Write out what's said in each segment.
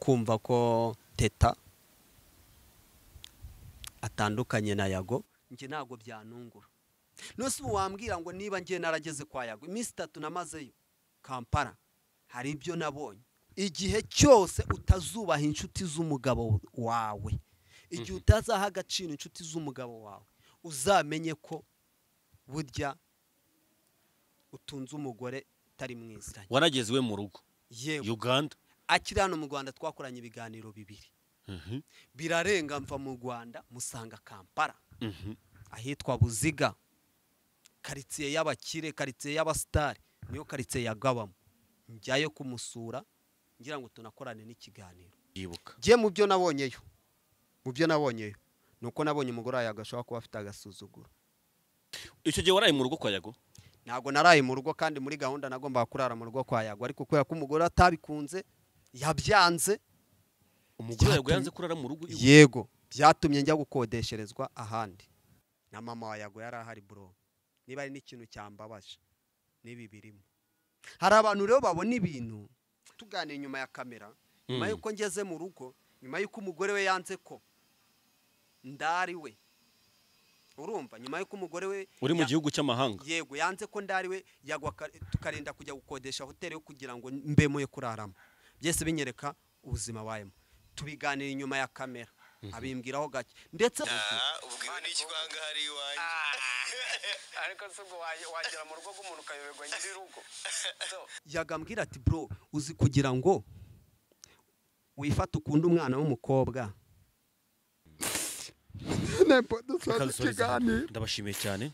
kumva ko Teta atandukanye na Yago njye ntago byanungura. Nose wambwira ngo niba njye narageze kwa Yago iminsi 3 namazeyo Kampala hari ibyo nabonye. Igihe cyose utazubaha inshuti z'umugabo wawe, igihe utazaha agaciro inshuti z'umugabo wawe, uzamenye ko burya utunze umugore tari mwiza. Waragezwe mu rugo Uganda akiri hano mu Rwanda twakoranye ibiganiro bibiri. Birarenga mva mu Rwanda musanga Kampala ahitwa Buziga, karitsiye y'abakire, karitsiye y'abastari, niyo karitsiye yagabamo. Njyayo kumusura ngira ngo tunakorane n'ikiganiro. Yibuka Je mu byo nabonyeyo nuko nabonye umugore yagashobora kuba afite agasuzuguro. icyo gihe waraye mu rugo kwa Yago? Ntago naraye mu rugo, kandi muri gahunda nagomba kurara mu rugo kwa Yago, ariko kubera ko umugore atabikunze yabyanze. Umugore Yago yanze kurara mu rugo? Yego, byatumye njya gukodesherezwa ahandi. Na mama wa Yago yari ahari bro. Niba ari n'ikintu cyambabaje nibi birimo. Hari abantu rero babona ibintu tugane inyuma ya kamera, nyuma yuko ngeze mu rugo, nyuma yuko umugore we yanze ko ndari we. Urumva, nyuma yuko umugore we uri mu gihugu cy'amahanga. Yego, yanze ko ndari we Yago tukarinda kujya gukodesha hoteli yo kugira ngo mbemoye kuraramo. Byese binyereka ubuzima bayemo. Tubiganira inyuma ya kamera, abimbwiraho gake ndetse ubwo n'ikibanga hari iwanjye. Ariko sugo wagira mu rugo rw'umuntu kayoberwa nyiri rugo. Yagambwira ati bro, uzi kugira ngo wifata ukunda umwana w'umukobwa. Ndabashimiye cyane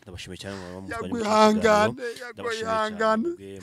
Yagwihangane.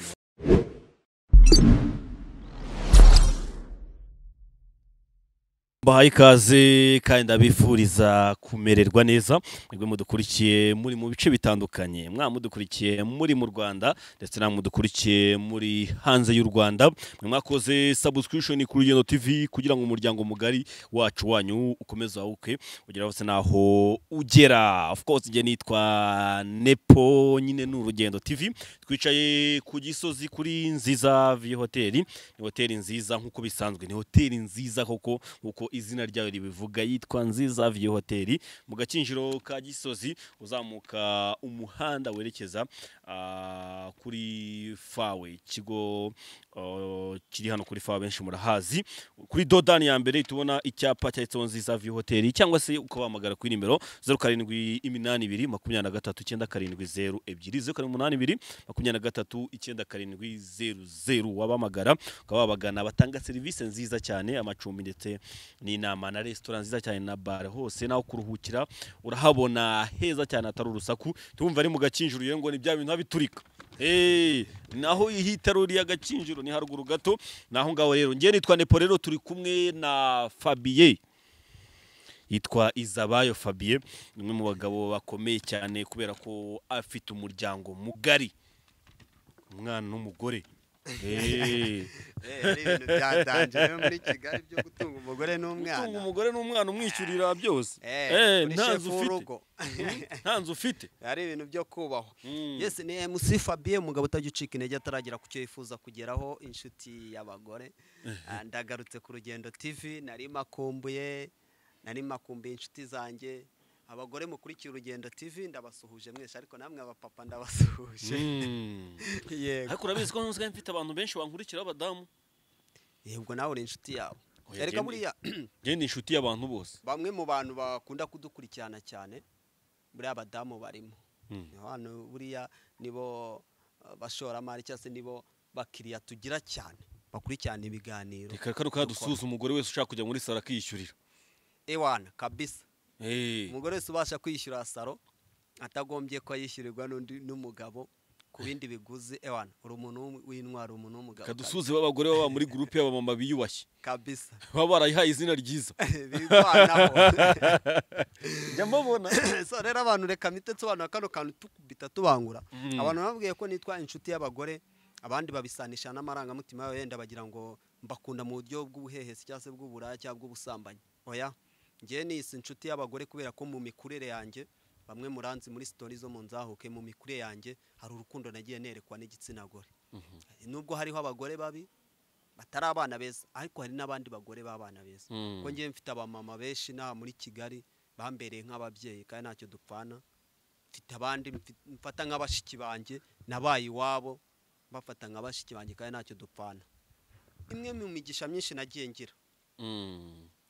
Bahaye ikaze kandi ndabifuriza kumererwa neza. Mwebwe mudukurikiye muri mu bice bitandukanye, mudukurikiye muri mu Rwanda ndetse mudukurikiye muri hanze y'u Rwanda. Mwakoze subscription ku Rugendo TV kugira ngo umuryango mugari wacu wanyu ukomeze wahuke ugera hose naho ugera. Of course nge nitwa Nepo, nyine n'Urugendo TV. Twicaye ku Gisozi kuri Nziza View Hotel. Ni hoteli nziza nkuko bisanzwe, ni hoteli nziza koko uko izina ryayo ribivuga, yitwa Nziza View Hotel mu Gakinjiro ka Gisozi. Uzamuka umuhanda werekeza kuri Fawe, ikigo kiri hano kuri Fawe benshi murahazi. Kuri dodani ya mbere tubona icyapa cyanditseho Nziza View Hotel, cyangwa se ukabahamagara kuri nimero 0782 wabamagara ukababagana. Batanga serivisi nziza cyane, amacumbi ndetse n'inama na restaurant nziza cyane na bar, hose naho kuruhukira urahabona heza cyane atari urusaku. Tumva ari mu Gakinjiro ngo ni bya bintu habiturika. Naho ihitaruri ya Gakinjiro ni haruguru gato. Naho ngaho rero ngiye nitwa Nepo, rero turi kumwe na Fabien, yitwa Izabayo Fabien, umwe mu bagabo bakomeye cyane kubera ko afite umuryango mugari, umwana n'umugore. Ibintu byatanje muri Kigali byo gutunga umugore n'umwana umwishyurira byose. Ntanzu ufite ari ibintu byo kubaho. Yes, ni MC Fabien, umugabo utagiucika intege ataragira ku cyo yifuza kugeraho, inshuti y'abagore. Ndagarutse ku Rugendo TV, nari makumbuye inshuti zanjye. Abagore mukurikira Urugendo TV ndabasuhuje mwese, ariko namwe abapapa ndabasuhuje. Yego, ariko urabizi ko ntuzi mfite abantu benshi bankurikira abadamu. Yego, nawe uri inshuti yawe. Erega buriya je ni inshuti y'abantu bose. Bamwe mu bantu bakunda kudukurikirana cyane buriya abadamu barimo. Hano buriya nibo bashora mari cyase nibo bakiriya tugira cyane bakurikirana ibiganiro. Reka karuka dusuza umugore wese ushaka kujya muri sara kiyishyurira. Ewana kabisa. Umugore wese ubasha kwishyura saro atagombye ko yishyurirwa n'umugabo ku bindi biguzi. Ewana uri umuntu w'intwari, umuntu w'umugabo. Kadusuze b'abagore baba muri groupe y'abamama biyubashye kabisa, baba barayihaye izina ryiza bigwanaho. Njya mbabona. So rero abantu reka mitetso abantu kano kantu tukubita tubangura. Abantu babwiye ko nitwa inshuti y'abagore, abandi babisanisha n'amarangamutima yawe, yenda bagira ngo mbakunda mu buryo bw'ubuhehesi cyangwa se bw'uburaya cyangwa bw'ubusambanyi. Oya, ngiye ni inshuti y'abagore kubera ko mu mikurire yanjye, bamwe muranzi muri stories zo mu Nzahuke, mu mikurire yanjye hari urukundo nagiye nerekwa n'igitsina gore. Nubwo hariho abagore babi, batari abana beza, ariko hari n'abandi bagore b'abana beza. Ko ngiye mfite abamama benshi na muri Kigali bambereye nk'ababyeyi kandi ntacyo dupfana. Mfite abandi mfata nk'abashiki banjye nabaye iwabo, bafata nk'abashiki banjye kandi ntacyo dupfana. Imwe mu migisha myinshi nagiye ngira,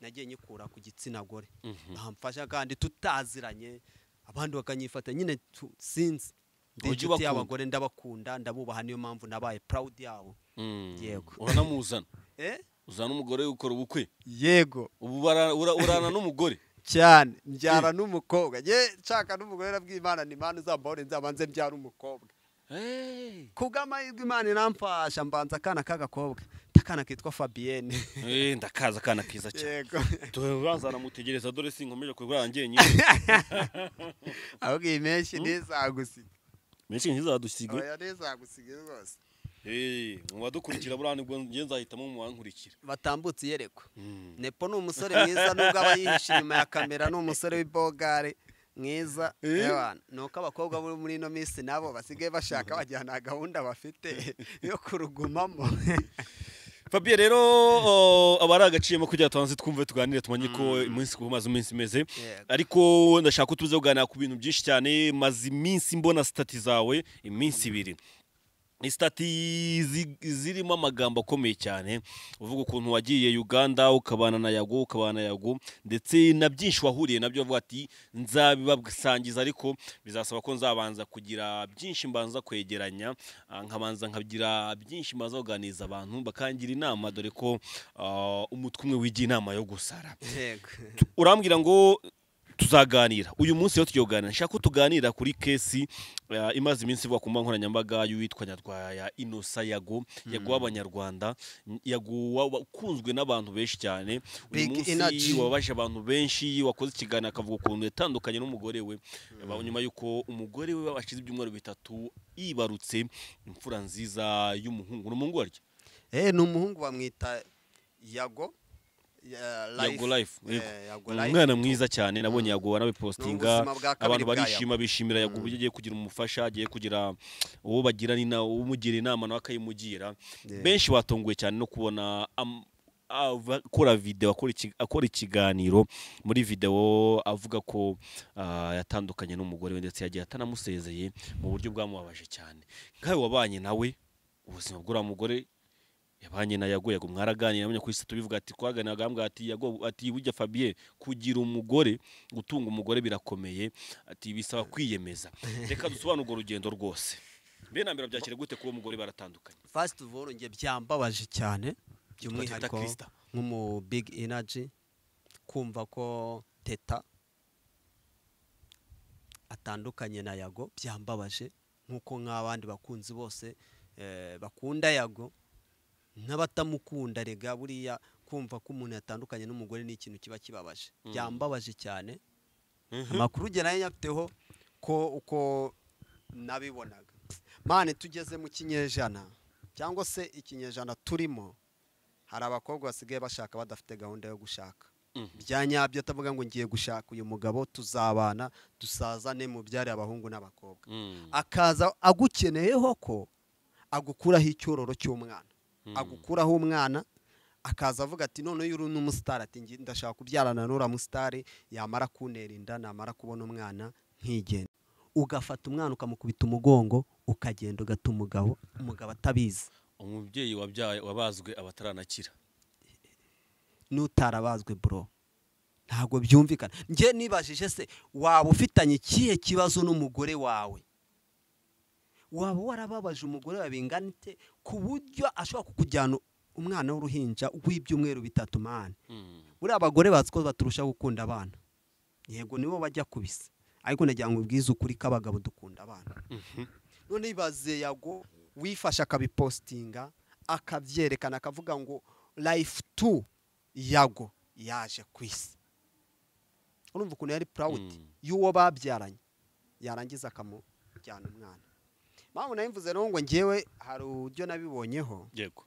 nagiye nyikura ku gitsina gore, bamfasha kandi tutaziranye, abandi bakanyifata nyine sinzi. Inshuti y'abagore ndabakunda, ndabubaha, niyo mpamvu nabaye proud yabo. Yego. Uranamuzana? Uzana umugore ukora ubukwe? Yego. Ubu urana n'umugore? Cyane, mbyara n'umukobwa. Nshaka n'umugore nabwiye Imana, ni Imana uzambahore nzabanze mbyara umukobwa. Kubw'amahirwe Imana iramfasha, mbanza akana k'agakobwa, akana kitwa Fabienne. Ndakaza akana kiza cyane. Yego. Turazana mutegereza, dore sinkomeje kurwara njyenyine. Ahubwo iyi menshi ntizagusiga. Menshi ntizadusiga? Oya, ntizagusiga rwose. Mubadukurikira burane ubwo ngiye nzahitamo mu bankurikira. Batambutse iyerekwa. Nepo ni umusore mwiza, nubwo aba yihishe inyuma ya kamera, ni umusore w'ibogare mwiza. Nuko abakobwa bo muri ino minsi nabo basigaye bashaka bagira na gahunda bafite yo kurugumamo. Fabien rero abari agaciyemo kugira tubanze twumve tuganire tumenye ko iminsi kumaze iminsi imeze, ariko ndashaka ko tuze kuganira ku bintu byinshi cyane. Maze iminsi mbona stati zawe iminsi 2, stati zirimo amagambo akomeye cyane, uvuga ukuntu wagiye Uganda ukabana na Yago, ndetse na byinshi wahuriye nabyo, uvuga ati nzabibasangiza ariko bizasaba ko nzabanza kugira byinshi mbanza kwegeranya, nkabanza nkagira byinshi mbanza kuganiriza abantu bakangira inama, dore ko umutwe umwe wigiye inama yo gusara. Urambwira ngo tuzaganira uyu munsi, yo tuyoganira, nshaka ko tuganira kuri kesi imaze iminsi ivuga ku mbuga nkoranyambaga y'uwitwa Nyarwaya Innocent Yago w'Abanyarwanda, Yago ukunzwe n'abantu benshi cyane. Uyu munsi wabaje abantu benshi, wakoze ikiganiro akavuga ukuntu yatandukanye n'umugore we, nyuma yuko umugore we washize ibyumweru 3 yibarutse imfura nziza y'umuhungu. N'umuhungu waryo ni umuhungu bamwita Yago Life. Umwana mwiza cyane, nabonye Yago wanabipostinga, abantu bishimira Yago uburyo agiye kugira umufasha, agiye kugira uwo bagirana umugira inama nawe akayimugira. Benshi batonguye cyane no kubona akora video, akora ikiganiro muri video avuga ko yatandukanye n'umugore we, ndetse yagiye atanamusezeye mu buryo bwamubabaje cyane. Nkawe wabanye nawe ubuzima bw'ura mugore yabanye na Yago mwaraganira, namenye ko isi tubivuga ati kwaganira gambwa ati Yago ati burya Fabien kugira umugore, gutunga umugore birakomeye, ati bisaba kwiyemeza. Reka dusobanura urwo rugendo rwose. Mbe nambira byakire gute kuba umugore baratandukanye? First of all, nge byambabaje cyane, by'umwihariko nk'umu big energy, kumva ko Teta atandukanye na Yago byambabaje, nkuko nk'abandi bakunzi bose bakunda Yago n'abatamukunda. Rega buriya kumva ko umuntu yatandukanye n'umugore ni ikintu kiba kibabaje, byambabaje cyane. Amakuru nayo nyafiteho ko uko nabibonaga. Mane tugeze mu kinyejana, cyangwa se ikinyejana turimo, hari abakobwa basigaye bashaka badafite gahunda yo gushaka. Byanyabyo atavuga ngo ngiye gushaka uyu mugabo tuzabana dusazane mu byari abahungu n'abakobwa, akaza agukeneyeho ko agukuraho icyororo cy'umwana, agukuraho umwana, akaza avuga ati none yuri n'umustar, ati ndashaka kubyarana n'ura mustar, yamara kunera inda, namara kubona umwana nkigenda, ugafata umwana ukamukubita umugongo, ukagenda ugata umugabo atabizi. Umubyeyi wabyaye wabazwe abataranakira, n'utarabazwe bro, ntago byumvikana. Nge nibajije se waba ufitanye ikihe kibazo n'umugore wawe? Waba warababaje umugore wawe binganite ku buryo ashobora kukujyana umwana w'uruhinja w'ibyumweru 3 mane? Buri abagore baziko baturusha gukunda abana, yego nibo bajya kubisa, ariko nagira ngo ubwize ukuri k'abagabo dukunda abana. None ibaze Yago wifasha akabipostinga, akavyerekana, akavuga ngo life 2 Yago yaje kwisi. Urumva ukuntu yari proud y'uwo babyaranye, yarangiza akamujyana umwana. Mpamvu nayimvuze rero ngo ngewe hari uburyo nabibonyeho. Yego.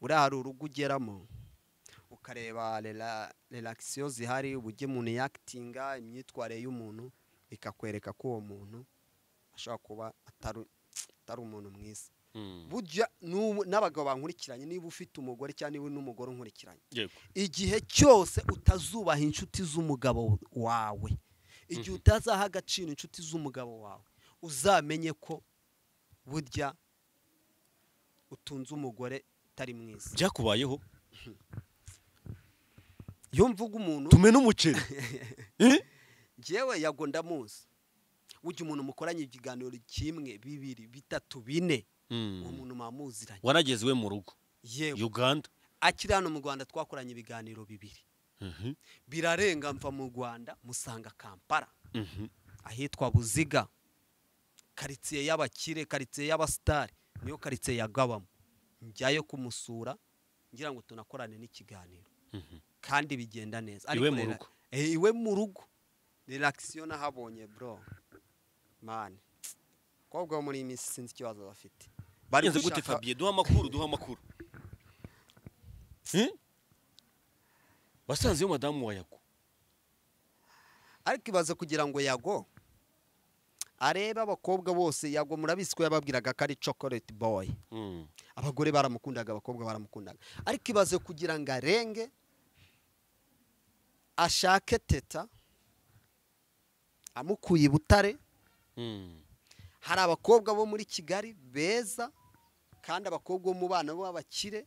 Uri hari urugo ugeramo ukareba relaxation zihari, uburyo umuntu yaktinga, imyitware y'umuntu, ikakwereka ko uwo muntu ashobora kuba atari umuntu mwiza. burya n'abagabo bankurikiranye niba ufite umugore cyangwa niba n'umugore unkurikiranye yego igihe cyose utazubaha inshuti z'umugabo wawe igihe utazaha agaciro inshuti z'umugabo wawe uzamenye ko burya utunze umugore utari mwiza byakubayeho iyo mvuga umuntu tumena umuceri njyewe yago ndamuzi burya umuntu mukoranye ikiganiro kimwe bibiri bitatu bine uwo muntu mwamuziranye wanageze iwe mu rugo yewe Uganda akiri hano mu Rwanda twakoranye ibiganiro bibiri birarenga mva mu Rwanda musanga Kampala ahitwa Buziga karitsiye y'abakire karitsiye y'abasitari niyo karitsiye yagabamo njyayo kumusura ngira ngo tunakorane n'ikiganiro kandi bigenda neza iwe mu rugo iwe mu rugo relaxation nahabonye bro man kobwa muri imisi sinzi ikibazo bafite bari gute Fabien duha amakuru wasanze yo madamu wa Yago ariko ibaze kugira ngo Yago arebe abakobwa bose Yago murabisi ko yababwiraga ko ari chocolate boy abagore baramukundaga abakobwa baramukundaga ariko ibaze kugira ngo arenge ashake teta amukuye Butare hari abakobwa bo muri Kigali beza kandi abakobwa bo mu bana b'abakire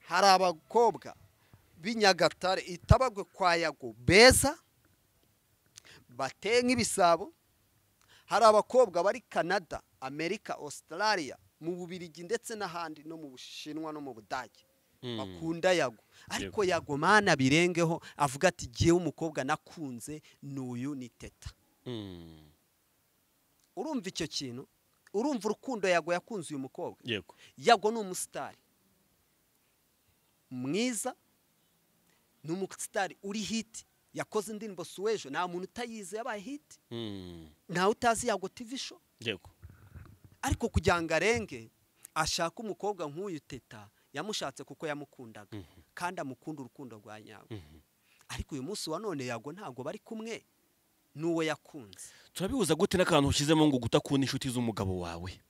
hari abakobwa b'Inyagatare itabagwe kwa Yago beza bateye nk'ibisabo hari abakobwa bari Canada Amerika Australia mu Bubiligi ndetse n'ahandi no mu Bushinwa no mu Budage bakunda Yago ariko Yago mana birengeho avuga ati giye umukobwa nakunze n'uyu ni teta urumva icyo kintu urumva urukundo Yago yakunze uyu mukobwa yego Yago ni umusitari mwiza ni umusitari uri hit yakoze indirimbo Suwejo nta muntu utayize yabaye hit ntawe utazi Yago TV show yego ariko kugira ngo arenge ashaka umukobwa nk'uyu teta yamushatse kuko yamukundaga kandi amukunda urukundo rwa Yago ariko uyu munsi wa none Yago ntago bari kumwe nuwo yakunze turabihuza gute n'akantu ushizemo ngo gutakunda inshuti z'umugabo wawe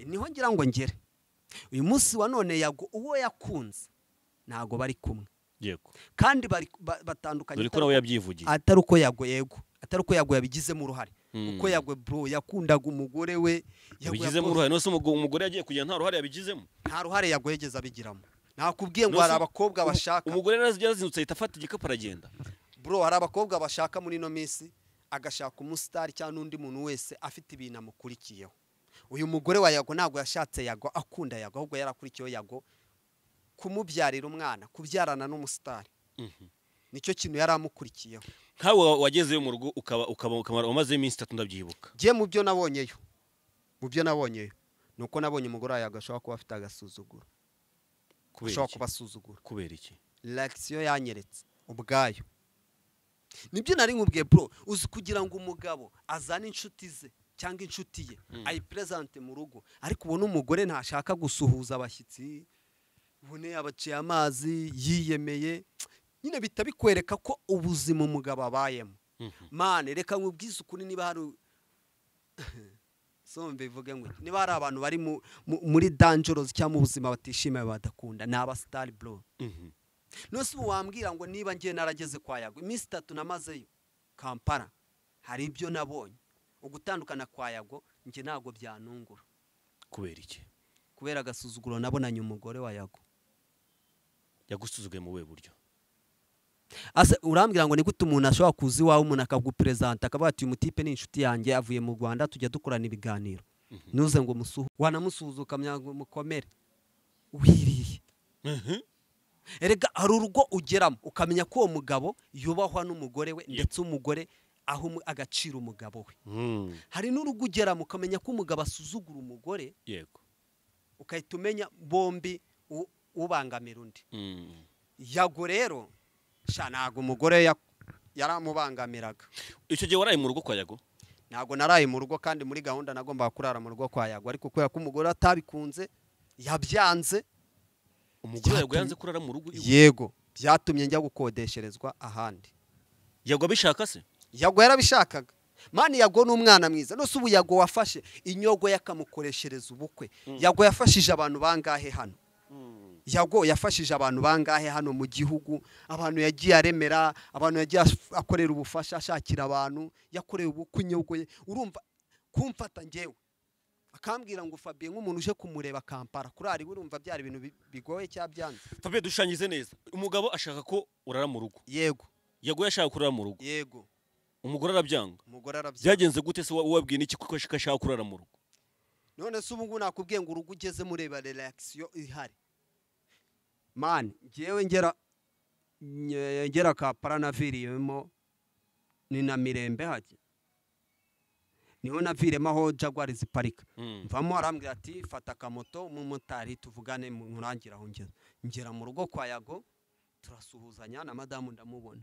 niho ngira ngo ngere uyu munsi wa none Yago uwo yakunze ntago bari kumwe yego kandi batandukanye dore ko nawe yabyivugiye atari uko Yago atari uko Yago yabigizemo uruhare uko Yago bro yakundaga umugore we yabigizemo uruhare no se umugore yagiye kugira nta ruhare yabigizemo nta ruhare Yago yegeza abigiramo nakubwiye ngo hari abakobwa bashaka umugore yazindutse itafata igikapu aragenda bro hari abakobwa bashaka muri no minsi agashaka umusitari cyangwa n'undi muntu wese afite ibintu amukurikiyeho uyu mugore wa Yago ntabwo yashatse Yago akunda Yago ahubwo yarakurikiyeho Yago kumubyarira umwana kubyarana n'umusitari nicyo kintu yari amukurikiyeho nkawe wagezeyo mu rugo ukaba umaze iminsi 3 ndabyibuka giye mu byo nabonyeyo nuko nabonye umugore wa Yago ashobora kuba afite agasuzuguro ashobora kubasuzugura kubera iki relaxation yanyeretse ubwayo nibyo nari nkubwiye bro uzi kugira ngo umugabo azane inshuti ze cyangwa inshuti ye ayipresente mu rugo ariko ubona umugore ntashaka gusuhuza abashyitsi ubone abaciye amazi yiyemeye nyine bitabikwereka ko ubuzima umugabo abayemo mane reka nkubwize ukuri niba hari sombe ivuge ngo niba hari abantu bari muri dangerous cyangwa mu buzima batishimiye badakunda ni abasitari bro nose wambwira ngo niba ngiye narageze kwa Yago iminsi 3 namazeyo Kampala hari ibyo nabonye ugutandukana kwa Yago nge nago byanungura kubera iki kubera agasuzuguro nabonanye umugore wa Yago yagusuzuguye mu we buryo ase urambwira ngo ni gute umuntu ashobora kuzi wawe umuntu akagupresenta akavuga ati uyu mutipe ni inshuti yanjye avuye mu Rwanda tujya dukorana ibiganiro nuze ngo musuhu wanamusuhuzuka mukomere wiriye erega hari urugo ugeramo ukamenya ko uwo mugabo yubahwa n'umugore we ndetse umugore aho agaciro umugabo we hari n'urugo ugeramo ukamenya ko umugabo asuzugura umugore yego ukahita umenya bombi ubangamira undi Yago rero ntago umugore yaramubangamiraga icyo gihe waraye mu rugo kwa Yago ntago naraye mu rugo kandi muri gahunda nagomba kurara mu rugo kwa Yago ariko kubera ko umugore atabikunze yabyanze umugore Yago yanze kurara mu rugo yego byatumye njya gukodesherezwa ahandi Yago abishaka se Yago yarabishakaga mani yago ni umwana mwiza nose ubu yago wafashe inyogo yakamukoreshereza ubukwe yago yafashije abantu bangahe hano yago yafashije abantu bangahe hano mu gihugu abantu yagiye aremera abantu yagiye akorera ubufasha ashakira abantu yakoreye ubukwe inyogo ye urumva kumfata ngewe akambwira ngo Fabien nk'umuntu uje kumureba Kampala kurari urumva byari ibintu bigoye cyabyanze. Fabien dushanyize neza umugabo ashaka ko urara mu rugo yego yago yashaka kurara mu rugo yego umugore arabyanga arabyanga byagenze gute se wabwiye n'iki kuko ashaka kurara mu rugo none se ubu ngubu nakubwiye ngo urugo ugeze mureba reaction ihari man ngewe ngera Kampala naviriyemo ni na Mirembe haje niho naviremo aho Jaguar ziparika mvamo arambwira ati fata kamoto umumotari tuvugane murangira aho ngera mu rugo kwa yago turasuhuzanya na madamu ndamubona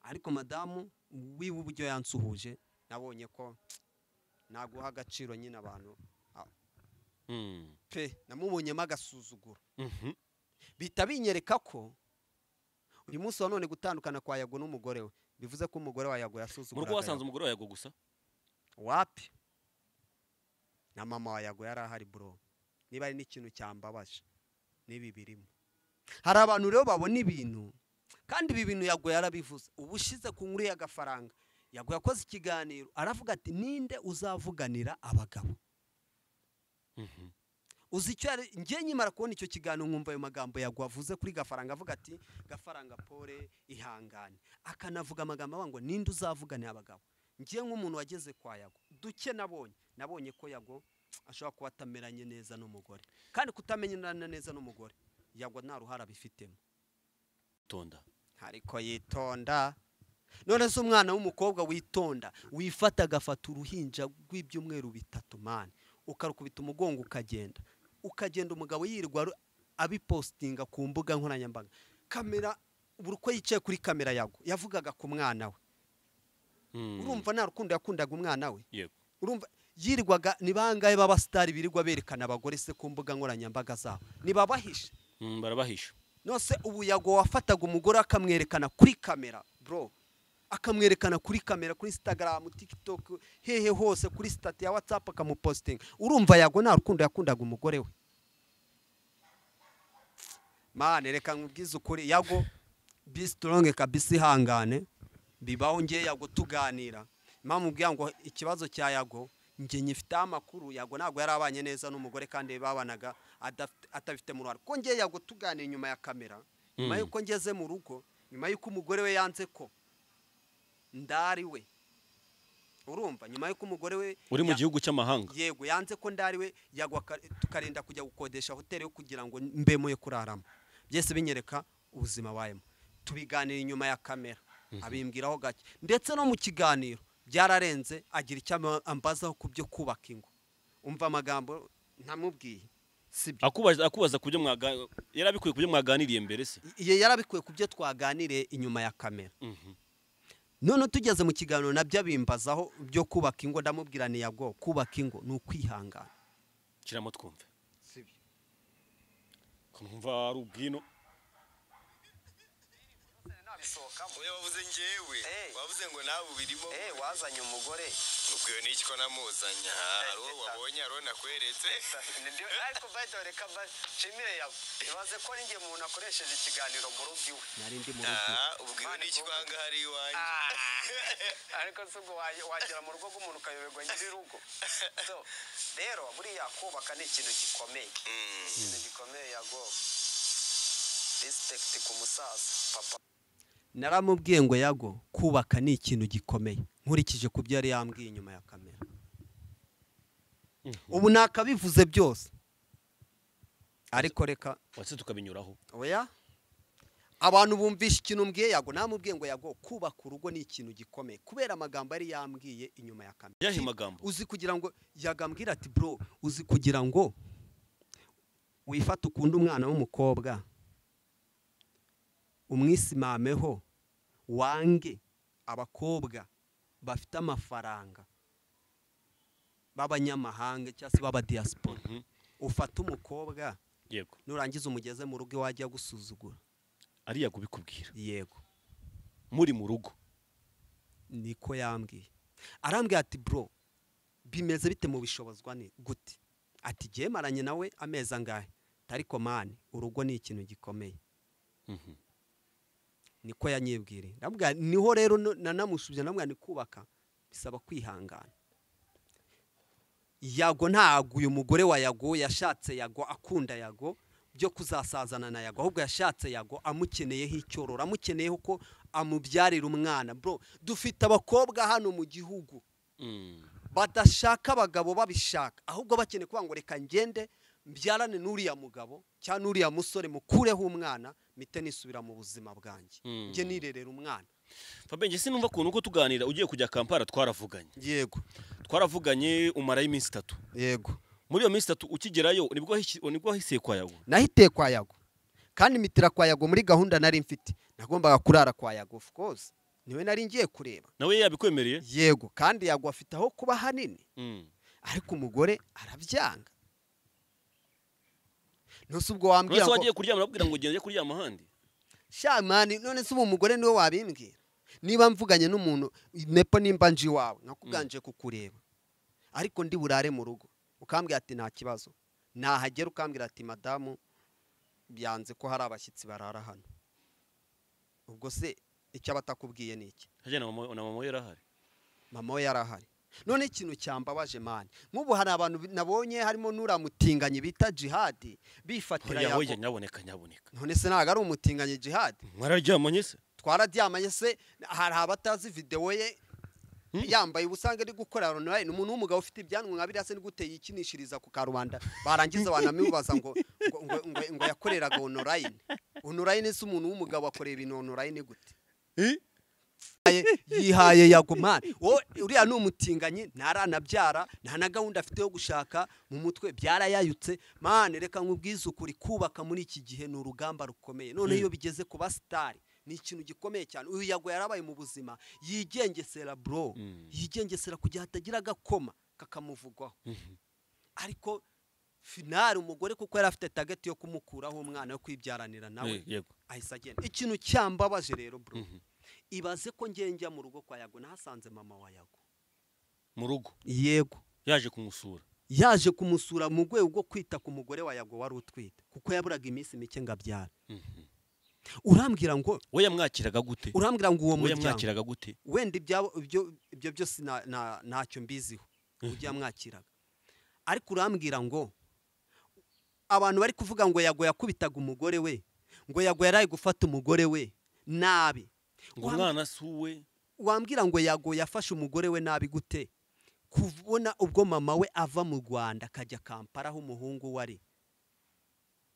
ariko madamu wiwe uburyo yansuhuje nabonye ko naguha agaciro nyine abantu pe namubonyemo agasuzuguro bita binyereka ko uyu munsi wa none gutandukana kwa yago n'umugore we bivuze ko umugore wa yago yasuzugura mu rugo wasanze umugore wa yago gusa wapi na mama wa yago yari ahari bro niba ari n'ikintu cyambabaje nibi birimo hari abantu rero babona ibintu kandi ibi bintu yago yarabivuze ubushize ku nkuru y'agafaranga yago yakoze ikiganiro aravuga ati ninde uzavuganira abagabo uzi icyo ngiye nyimara kubona icyo kiganiro nkumva ayo magambo yago avuze kuri gafaranga avuga ati gafaranga pole ihangane akanavuga amagambo ngo ninde uzavuganira abagabo ngiye nk'umuntu wageze kwa yago duke nabonye ko yago ashobora kuba atameranye neza n'umugore kandi kutamenyana neza n'umugore yago nta ruhara bifitemo tonda ariko yitonda none se umwana w'umukobwa witonda wifata agafata uruhinja rw'ibyumweru 3 mani ukarukubita umugongo ukagenda umugabo yirirwa abipostinga ku mbuga nkoranyambaga kamera uko yicaye kuri kamera yago yavugaga ku mwana we urumva nta rukundo yakundaga umwana we yego urumva yirirwaga ni bangahe baba star birirwa berekana abagore se ku mbuga nkoranyambaga zabo nibabahisha barabahisha nose ubu yago wafataga umugore akamwerekana kuri kamera bro akamwerekana kuri kamera kuri Instagram TikTok hehe hose kuri stat ya WhatsApp akamuposting urumva yago nta rukundo yakundaga umugore we mane reka nkubwize ukuri yago be strong kabisa ihangane bibaho ngiye yago tuganira mamubwiye ngo ikibazo cya yago nge nyifite amakuru yago ntago yarabanye neza n'umugore kandi babanaga atafite mu ruhare ko ngiye yago tuganira nyuma ya kamera nyuma yuko ngeze mu rugo nyuma yuko umugore we yanze ko ndari we urumva nyuma yuko umugore we uri mu gihugu cy'amahanga yego yanze ko ndari we yago tukarinda kujya gukodesha hotel yo kugira ngo mbemoye kurarama byese binyereka ubuzima wayemo tubiganira inyuma ya kamera abimbwiraho gake ndetse no mu kiganiro byararenze agira icyo ambazaho ku byo kubaka ingo umva amagambo ntamubwiye sibyo akubaza kubyo yarabikuye kubyo mwaganiriye mbere se yarabikuye kubyo twaganiriye inyuma ya kamera none tugeze mu kiganiro nabyo abimbazaho byo kubaka ingo ndamubwira ni yago kubaka ingo ni ukwihangana kiramo twumve sibyo kumva ari ubwino Oya wavuze ngewe wavuze ngo nawe ubirimo wazanye umugore ubwiwe n'iki ko namuzanya ari wowe wabonye ari wowe nakweretse ariko bayito reka nshimire yawe ibaze ko ninjye umuntu akoresheje ikiganiro mu rugo iwe nari ndi mu rugo ubwiwe n'iki ko aha hari iwanjye ariko si ubwo wagera mu rugo rw'umuntu ukayoberwa nyir'urugo rero buriya kubaka ni ikintu gikomeye ikintu gikomeye yago respect ku musaza papa naramubwiye ngo yago kubaka ni ikintu gikomeye nkurikije ku byo yari yambwiye inyuma ya kamera ubu nakabivuze byose ariko reka watse tukabinyuraho oya abantu bumvisha ikintu mbwiye yago namubwiye ngo yago kubaka urugo ni ikintu gikomeye kubera amagambo yari yambwiye inyuma ya kamera yaje magambo uzi kugira ngo yagambwira ati bro uzi kugira ngo wifate ukunda umwana w'umukobwa umwisimameho wange abakobwa bafite amafaranga b'abanyamahanga cyangwa se b'aba diaspora ufata umukobwa yego nurangiza umugeze mu rugo wajya gusuzugura ariya kubikubwira yego muri mu rugo niko yambwiye arambwira ati bro bimeze bite mu bishobozwa ni gute ati giye maranye nawe amezi angahe ariko mani urugo ni ikintu gikomeye niko yanyibwiriye ndabwira niho rero nanamushubye namwe ni kubaka bisaba kwihangana Yago ntago uyu mugore wa Yago yashatse Yago akunda Yago byo kuzasazana na Yago ahubwo yashatse Yago amukeneyeho icyororo amukeneyeho ko amubyarira umwana bro dufite abakobwa hano mu gihugu badashaka abagabo babishaka ahubwo bakeneye kuvuga ngo reka ngende mbyarane n'uriya mugabo cyangwa n'uriya musore mukureho umwana mite nisubira mu buzima bwanjye nge nirerera umwana Fabien nge sinumva kuntu uko tuganira ugiye kujya Kampala twaravuganye yego twaravuganye umara y'iminsi 3 yego muri iyo minsi 3 ukigerayo nibwo hise kwa Yago nahiteye kwa Yago kandi mitira kwa Yago muri gahunda nari mfite nagombaga kurara kwa Yago of course niwe nari ngiye kureba nawe yabikwemereye yego kandi Yago afite aho kuba hanini ariko umugore arabyanga nose ubwo wambwira ngo wagiye kuryama urabwira ngo ugende kuryama handi shamani none se uwo mugore niwe wabimbwira niba mvuganye n'umuntu nepo nimba nji wawe nakuganje kukureba ariko ndi burare mu rugo ukambwira ati nta kibazo nahagera ukambwira ati madamu byanze ko hari abashyitsi barara hano ubwo se icyo abatakubwiye niki haje na mama yarahari mama yarahari none ikintu cyambabaje mani nk'ubu hari abantu nabonye harimo nuramutinganye bita Jihad bifatira Yago nyaboneka none se naga ari umutinganye Jihad mwararyamanye se twararyamanye se hari abatazi video ye yambaye ubusanga ari gukora online umuntu w'umugabo ufite ibyanwa nkabiri ase niguteye ikinishiriza ku Karubanda barangiza banamibaza ngo yakoreraga online se umuntu w'umugabo akorera ibintu online gute yihaye Yago mani uriya n'umutinganye ntaranabyara nta na gahunda afite yo gushaka mu mutwe byarayayutse mani reka nkubwize ukuri kubaka muri iki gihe ni urugamba rukomeye none iyo bigeze ku basitari ni ikintu gikomeye cyane uyu Yago yarabaye mu buzima yigengesera bro yigengesera kugira hatagira agakoma kakamuvugwaho ariko finali umugore kuko yari afite target yo kumukuraho umwana yo kwibyaranira nawe ahise agenda ikintu cyambabaje rero bro ibaze ko njya mu rugo kwa Yago nahasanze mama wa Yago mu rugo yego yaje kumusura mu rwego rwo kwita ku mugore wa Yago wari utwite kuko yaburaga iminsi mike ngabyara urambwira ngo we yamwakiraga gute urambwira ngo uwo muryango yamwakiraga gute wenda ibyo byose ntacyo mbiziho ujya mwakiraga ariko urambwira ngo abantu bari kuvuga ngo Yago yakubitaga umugore we ngo Yago yaraye gufata umugore we nabi ngo umwana suwe wambwira ngo Yago yafashe umugore we nabi gute kubona ubwo mama we ava mu Rwanda akajya Kampala aho umuhungu wari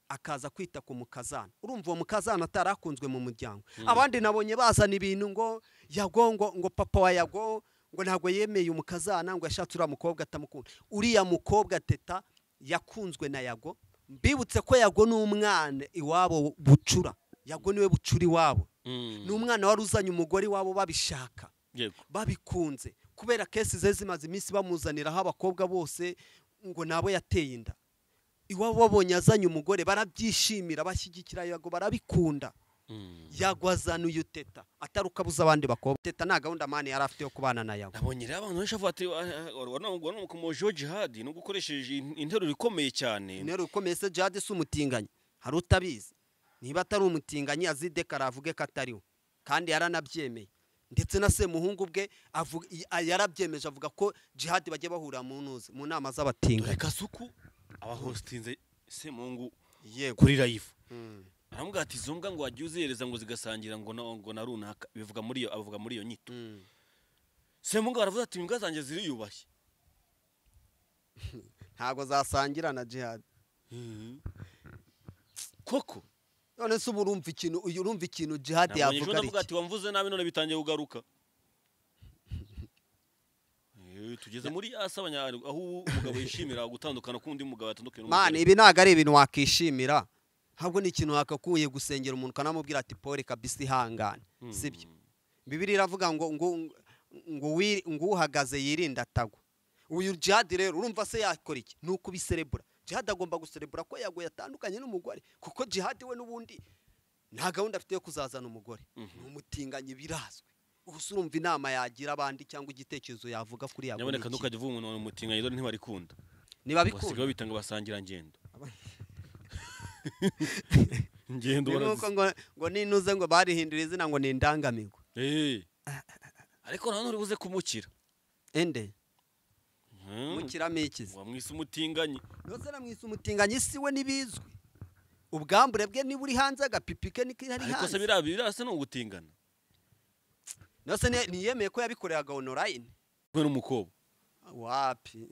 akaza kwita ku mukazana urumva uwo mukazana atarakunzwe mu muryango abandi nabonye bazana ibintu ngo Yago ngo papa wa Yago ngo ntago yemeye umukazana ngo yashatse uriya mukobwa atamukunda uriya mukobwa teta yakunzwe na Yago mbibutse ko Yago n'umwana iwabo bucura Yago niwe bucuri wabo n'umwana wari uzanye umugore wabo babishaka babikunze kubera kesi ze zimaze iminsi bamuzaniraho abakobwa bose ngo nabo yateye inda iwabo babonye azanye umugore barabyishimira bashyigikira Yago barabikunda Yago azana uyu teta ataruka buza abandi bakobwa teta nta gahunda mani yari afite yo kubana na Yago nabonye rero abantu benshi bafata no kumojo Jihad no gukoresheje interuro ikomeye cyane interuro ikomeye se Jihad si umutinganye hari utabizi niba atari umutinganyi azidekara avuge ko atariwe kandi yaranabyemeye ndetse na se muhungu bwe yarabyemeje avuga ko Jihad bajye bahura mu nama z'abatinganyi kasuku abahostinze se muhungu kuri live aramubwira ati zonga ngo wagiye uzereza ngo zigasangira ngo na runaka bivuga muri iyo nyito se muhungu aravuze ati imbwa zanjye ziriyubashye ntago zasangira na Jihad koko none se urumva ikintu Jihad yavuga ari ati wamvuze nabi none bitangiye kugaruka tugeze muri asabanya aho umugabo yishimira gutandukana kundi mugabo atandukanye man ibi naga ari ibintu wakishimira habwo ni ikintu wakakuye gusengera umuntu kanamubwira ati Paul kabisa ihangane sibyo Bibiliya iravuga ngo uhagaze yirinda atagwa uyu Jihad rero urumva se yakora iki nuko biserebura Jihad agomba guserebura ko Yago yatandukanye n'umugore kuko Jihad we n'ubundi nta gahunda afite yo kuzazana umugore umutinganye birazwe gusa urumva inama yagira abandi cyangwa igitekerezo yavuga kuri yago nyaboneka ntukajya uvuga umuntu umutinganye dore ntibarikunda niba basigaye bikunda babitanga basangira ngendo ngendo nuko ngo ninuze ngo barihindura izina ngo ni indangamigo ariko none uri buze kumukira ende mukiramo ikizi wamwise umutinganyi nose namwise umutinganyi siwe nibizwe ubwambure bwe niba uri hanze agapipike ni hari ariko se hanze birasa no gutingana nose niyemeye ko yabikoreraga online we n'umukobwa wapi